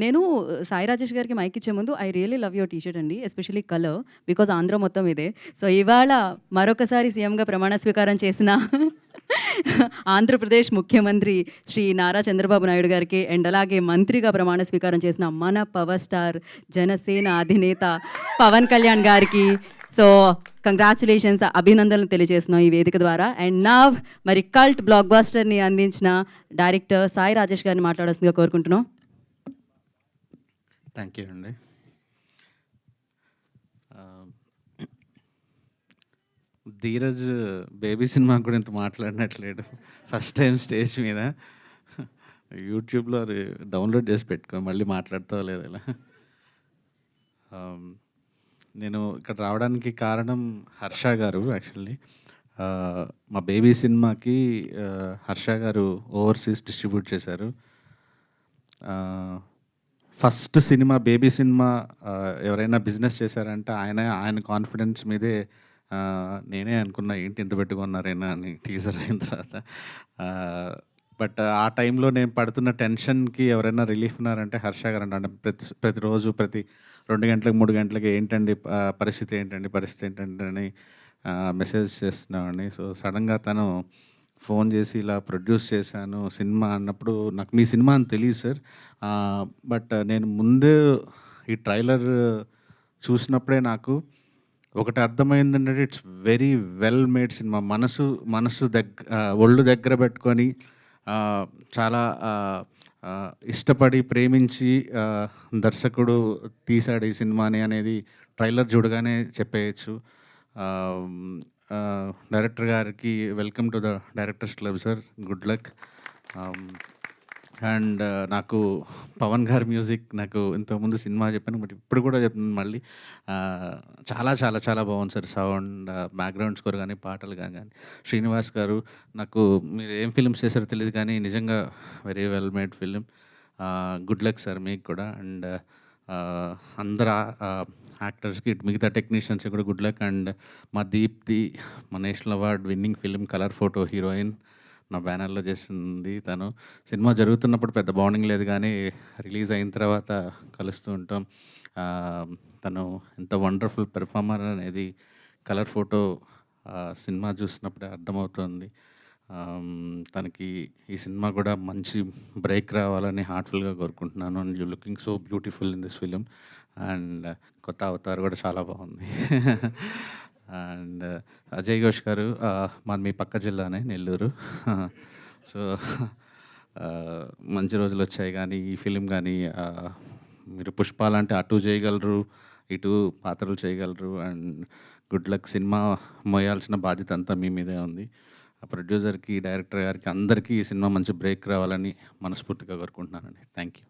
నేను సాయి రాజేష్ గారికి మైక్ ఇచ్చే ముందు I really love your T shirt అండి. ఎస్పెషల్లీ కలర్ బికాజ్ ఆంధ్ర మొత్తం ఇదే. సో ఇవాళ మరొకసారి సీఎంగా ప్రమాణ స్వీకారం చేసిన ఆంధ్రప్రదేశ్ ముఖ్యమంత్రి శ్రీ నారా చంద్రబాబు నాయుడు గారికి అండ్ అలాగే మంత్రిగా ప్రమాణ స్వీకారం చేసిన మన పవర్ స్టార్ జనసేన అధినేత పవన్ కళ్యాణ్ గారికి సో కంగ్రాచులేషన్స్, అభినందనలు తెలియజేస్తున్నాం ఈ వేదిక ద్వారా. అండ్ నా మరి కల్ట్ బ్లాక్ బాస్టర్ని అందించిన డైరెక్టర్ సాయి రాజేష్ గారిని మాట్లాడాల్సిందిగా కోరుకుంటున్నాం. థ్యాంక్ యూ అండి. ధీరజ్ బేబీ సినిమా కూడా ఇంత మాట్లాడినట్లేడు. ఫస్ట్ టైం స్టేజ్ మీద యూట్యూబ్లో అది డౌన్లోడ్ చేసి పెట్టుకో, మళ్ళీ మాట్లాడుతావు లేదు ఇలా. నేను ఇక్కడ రావడానికి కారణం హర్ష గారు. యాక్చువల్లీ మా బేబీ సినిమాకి హర్ష గారు ఓవర్సీస్ డిస్ట్రిబ్యూట్ చేశారు. ఫస్ట్ సినిమా బేబీ సినిమా ఎవరైనా బిజినెస్ చేశారంటే ఆయన కాన్ఫిడెన్స్ మీదే. నేనే అనుకున్నా ఏంటి ఇంత పెట్టుకున్నారైనా అని టీజర్ అయిన తర్వాత. బట్ ఆ టైంలో నేను పడుతున్న టెన్షన్కి ఎవరైనా రిలీఫ్ ఉన్నారంటే హర్ష గారు అంటే ప్రతిరోజు ప్రతి 2 గంటలకు 3 గంటలకి ఏంటండి పరిస్థితి ఏంటండి అని మెసేజ్ చేస్తున్నామండి. సో సడన్గా తను ఫోన్ చేసి ఇలా ప్రొడ్యూస్ చేశాను సినిమా అన్నప్పుడు నాకు మీ సినిమా అని తెలియదు సార్. బట్ నేను ముందే ఈ ట్రైలర్ చూసినప్పుడే నాకు ఒకటి అర్థమైందంటే it's very well made cinema. మనసు ఒళ్ళు దగ్గర పెట్టుకొని చాలా ఇష్టపడి ప్రేమించి దర్శకుడు తీశాడు ఈ సినిమాని అనేది ట్రైలర్ చూడగానే చెప్పేయచ్చు. డైరెక్టర్ గారికి welcome to the directors club sir, good luck. And నాకు పవన్ గారి మ్యూజిక్ నాకు ఇంతకుముందు సినిమా చెప్పాను, బట్ ఇప్పుడు కూడా చెప్తున్నాను మళ్ళీ. చాలా చాలా చాలా బాగుంది సార్. సౌండ్, బ్యాక్గ్రౌండ్ స్కోర్ కానీ, పాటలు కానీ. శ్రీనివాస్ గారు, నాకు మీరు ఏం ఫిల్మ్స్ చేశారో తెలియదు కానీ నిజంగా very well made film. Good luck sir మీకు కూడా. అండ్ అందరు యాక్టర్స్కి, మిగతా టెక్నీషియన్స్కి కూడా గుడ్ లక్. అండ్ మా దీప్తి, మా national award winning film colour photo heroine, నా బ్యానర్లో చేసింది తను. సినిమా జరుగుతున్నప్పుడు పెద్ద బాండింగ్ లేదు కానీ రిలీజ్ అయిన తర్వాత కలుస్తూ ఉంటాం. తను ఎంత వండర్ఫుల్ పెర్ఫార్మర్ అనేది కలర్ ఫోటో సినిమా చూసినప్పుడే అర్థమవుతుంది. తనకి ఈ సినిమా కూడా మంచి బ్రేక్ రావాలని హార్ట్ఫుల్గా కోరుకుంటున్నాను. And you looking so beautiful in this film. And కొత్త అవతార్ కూడా చాలా బాగుంది. అండ్ అజయ్ ఘోష్ గారు, మాది మీ పక్క జిల్లానే, నెల్లూరు. సో మంచి రోజులు వచ్చాయి కానీ ఈ ఫిలిం కానీ మీరు పుష్పాలంటే అటు చేయగలరు, ఇటు పాత్రలు చేయగలరు. And good luck. సినిమా మోయాల్సిన బాధ్యత అంతా మీ మీదే ఉంది. ప్రొడ్యూసర్కి, డైరెక్టర్ గారికి, అందరికీ ఈ సినిమా మంచి బ్రేక్ రావాలని మనస్ఫూర్తిగా కోరుకుంటున్నానండి. Thank you.